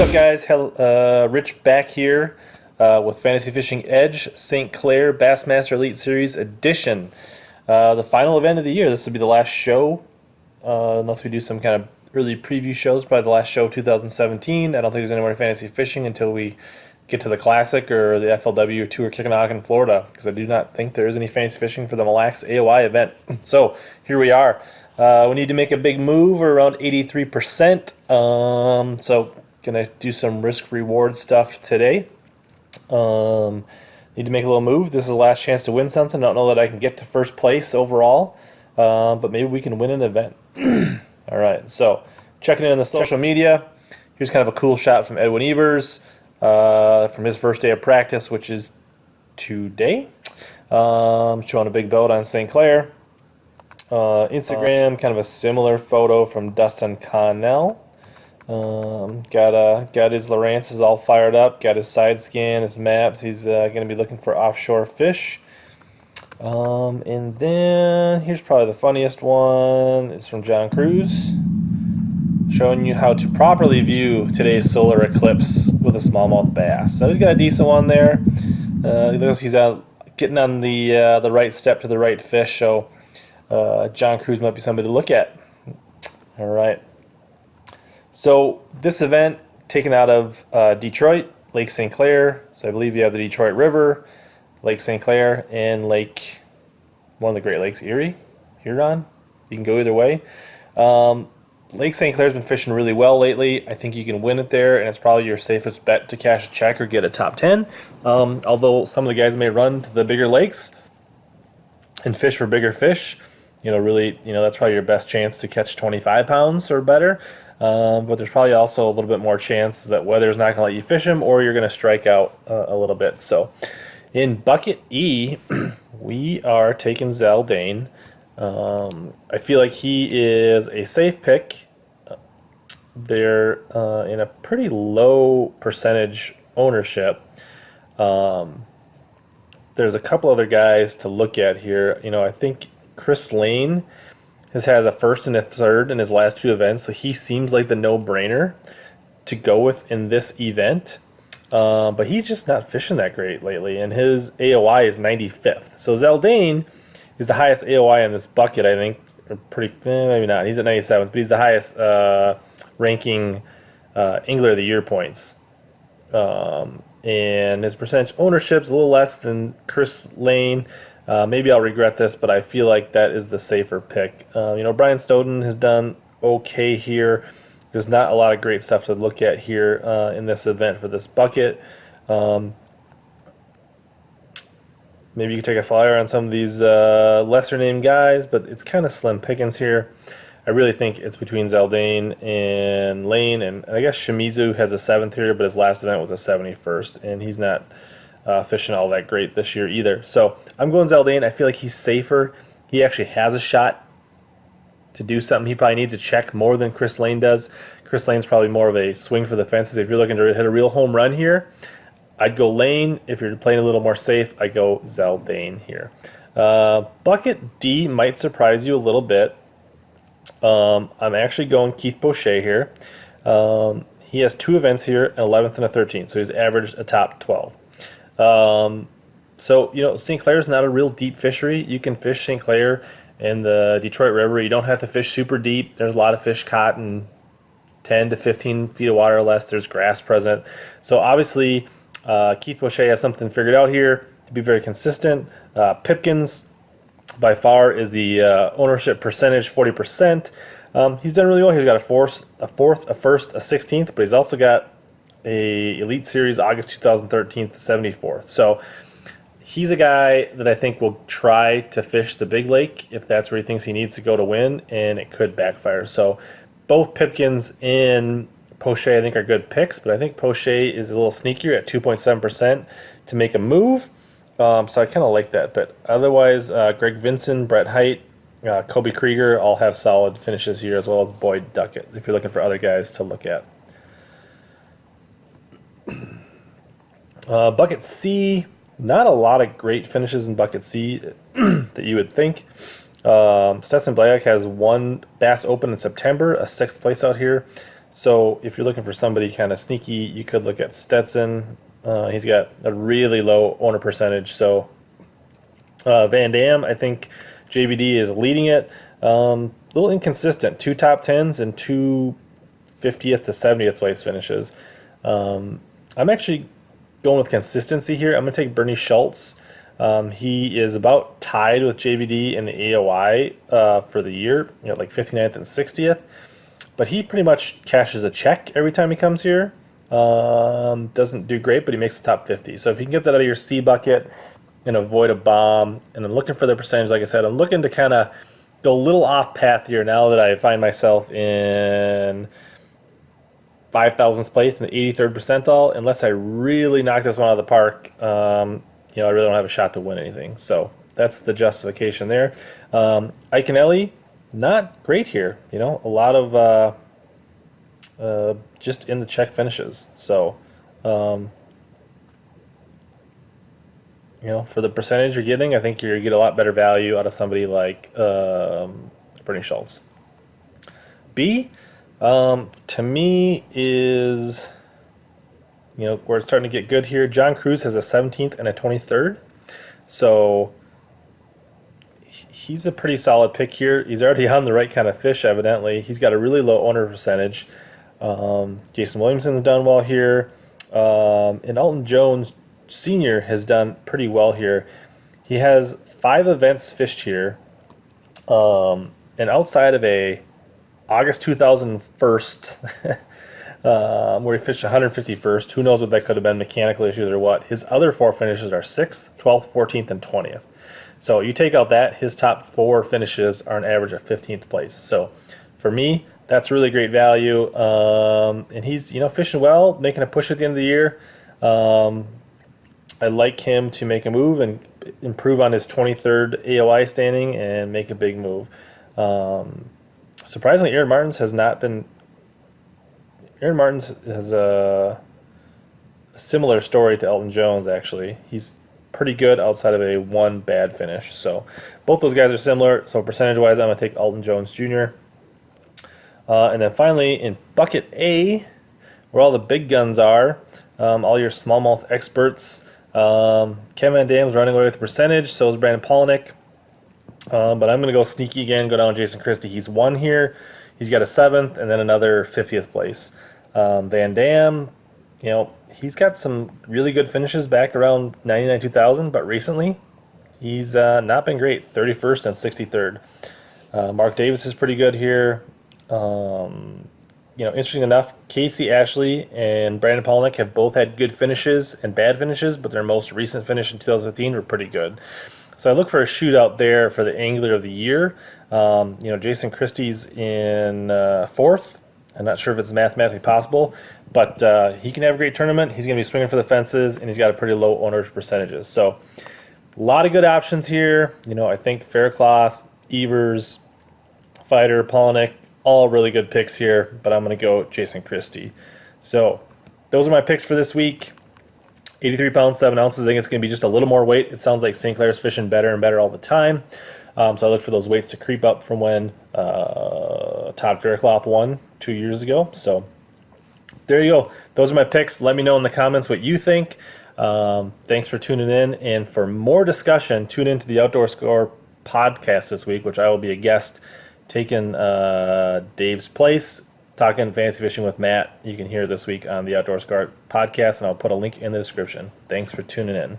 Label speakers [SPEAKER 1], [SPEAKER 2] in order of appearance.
[SPEAKER 1] up, guys? Rich back here with Fantasy Fishing Edge St Clair Bassmaster Elite Series Edition. The final event of the year. This will be the last show, unless we do some kind of early preview shows. Probably the last show of 2017. I don't think there's any more fantasy fishing until we get to the Classic or the FLW Tour kicking off in Florida, because I do not think there is any fantasy fishing for the Mille Lacs AOI event. So here we are. We need to make a big move. We're around 83%. So gonna do some risk reward stuff today. Need to make a little move. This is the last chance to win something. I don't know that I can get to first place overall, but maybe we can win an event. All right, so checking in on the social media. Here's kind of a cool shot from Edwin Evers from his first day of practice, which is today. Showing a big boat on St. Clair. Instagram, kind of a similar photo from Dustin Connell. Got his Lowrances all fired up. Got his side scan, his maps. He's going to be looking for offshore fish. And then here's probably the funniest one. It's from John Cruz, showing you how to properly view today's solar eclipse with a smallmouth bass. So he's got a decent one there. He looks like he's getting on the right step to the right fish. So John Cruz might be somebody to look at. All right. So this event taken out of Detroit, Lake St Clair. So I believe you have the Detroit River, Lake St Clair, and one of the Great Lakes, Erie, Huron. You can go either way. Lake St Clair's been fishing really well lately. I think you can win it there, and it's probably your safest bet to cash a check or get a top 10. Although some of the guys may run to the bigger lakes and fish for bigger fish. Really, that's probably your best chance to catch 25 pounds or better. But there's probably also a little bit more chance that weather's not going to let you fish them, or you're going to strike out a little bit. So in bucket E, we are taking Zaldain. I feel like he is a safe pick. They're in a pretty low percentage ownership. There's a couple other guys to look at here. I think Chris Lane has a first and a third in his last two events, so he seems like the no-brainer to go with in this event. But he's just not fishing that great lately, and his AOI is 95th. So Zaldain is the highest AOI in this bucket, I think. Or maybe not. He's at 97th, but he's the highest ranking Angler of the Year points. And his percentage ownership is a little less than Chris Lane. Maybe I'll regret this, but I feel like that is the safer pick. Brian Stoughton has done okay here. There's not a lot of great stuff to look at here in this event for this bucket. Maybe you could take a flyer on some of these lesser-named guys, but it's kind of slim pickings here. I really think it's between Zaldain and Lane, and I guess Shimizu has a 7th here, but his last event was a 71st, and he's not fishing all that great this year either. So I'm going Zaldain. I feel like he's safer. He actually has a shot to do something. He probably needs a check more than Chris Lane does. Chris Lane's probably more of a swing for the fences. If you're looking to hit a real home run here, I'd go Lane. If you're playing a little more safe, I'd go Zaldain here. Bucket D might surprise you a little bit. I'm actually going Keith Poche here. He has 2 events here, an 11th and a 13th, so he's averaged a top 12. So St. Clair's not a real deep fishery. You can fish St. Clair in the Detroit River. You don't have to fish super deep. There's a lot of fish caught in 10 to 15 feet of water or less. There's grass present. So obviously Keith Poche has something figured out here to be very consistent. Pipkins by far is the ownership percentage, 40%. He's done really well. He's got a fourth, a first, a 16th, but he's also got a Elite Series August 2013 74th. So he's a guy that I think will try to fish the big lake if that's where he thinks he needs to go to win, and it could backfire. So both Pipkins and Poche I think are good picks, but I think Poche is a little sneakier at 2.7% to make a move. So I kind of like that. But otherwise, Greg Vinson, Brett Height, Kobe Krieger all have solid finishes here, as well as Boyd Duckett, if you're looking for other guys to look at. Bucket C, not a lot of great finishes in Bucket C that you would think. Stetson Black has one Bass Open in September, a 6th place out here. So if you're looking for somebody kind of sneaky, you could look at Stetson. He's got a really low owner percentage. So Van Dam, I think JVD is leading it. A little inconsistent. 2 top 10s and 2 50th to 70th place finishes. I'm actually going with consistency here. I'm going to take Bernie Schultz. He is about tied with JVD in the AOI for the year, like 59th and 60th. But he pretty much cashes a check every time he comes here. Doesn't do great, but he makes the top 50. So if you can get that out of your C bucket and avoid a bomb, and I'm looking for the percentage, like I said, I'm looking to kind of go a little off path here now that I find myself in 5,000th place in the 83rd percentile. Unless I really knock this one out of the park, I really don't have a shot to win anything. So that's the justification there. Ike and Ellie, not great here. A lot of just in the check finishes. So, for the percentage you're getting, I think you get a lot better value out of somebody like Bernie Schultz. B, to me, is where it's starting to get good here. John Cruz has a 17th and a 23rd. So he's a pretty solid pick here. He's already on the right kind of fish, evidently. He's got a really low owner percentage. Jason Williamson's done well here. And Alton Jones Sr. has done pretty well here. He has 5 events fished here. And outside of a August 2001, where he fished 151st, who knows what that could have been, mechanical issues or what. His other 4 finishes are 6th, 12th, 14th, and 20th. So you take out that, his top 4 finishes are an average of 15th place. So for me, that's really great value. And he's, fishing well, making a push at the end of the year. I like him to make a move and improve on his 23rd AOI standing and make a big move. Surprisingly, Aaron Martins has a similar story to Alton Jones, actually. He's pretty good outside of a 1 bad finish. So both those guys are similar. So percentage-wise, I'm going to take Alton Jones Jr. And then finally, in bucket A, where all the big guns are, all your smallmouth experts, Kevin Van Dam's running away with the percentage, so is Brandon Palaniuk. But I'm going to go sneaky again, go down Jason Christie. He's 1 here. He's got a 7th and then another 50th place. Van Dam, he's got some really good finishes back around 99, 2000, but recently he's not been great, 31st and 63rd. Mark Davis is pretty good here. Interesting enough, Casey Ashley and Brandon Palaniuk have both had good finishes and bad finishes, but their most recent finish in 2015 were pretty good. So I look for a shootout there for the Angler of the Year. Jason Christie's in 4th. I'm not sure if it's mathematically possible, but he can have a great tournament. He's going to be swinging for the fences, and he's got a pretty low owner's percentages. So a lot of good options here. I think Faircloth, Evers, Fighter, Palaniuk, all really good picks here, but I'm going to go Jason Christie. So those are my picks for this week. 83 pounds, 7 ounces. I think it's going to be just a little more weight. It sounds like St. Clair's fishing better and better all the time. So I look for those weights to creep up from when Todd Faircloth won 2 years ago. So there you go. Those are my picks. Let me know in the comments what you think. Thanks for tuning in. And for more discussion, tune into the Outdoor Score podcast this week, which I will be a guest taking Dave's place, talking fantasy fishing with Matt. You can hear this week on the Outdoor Score podcast, and I'll put a link in the description. Thanks for tuning in.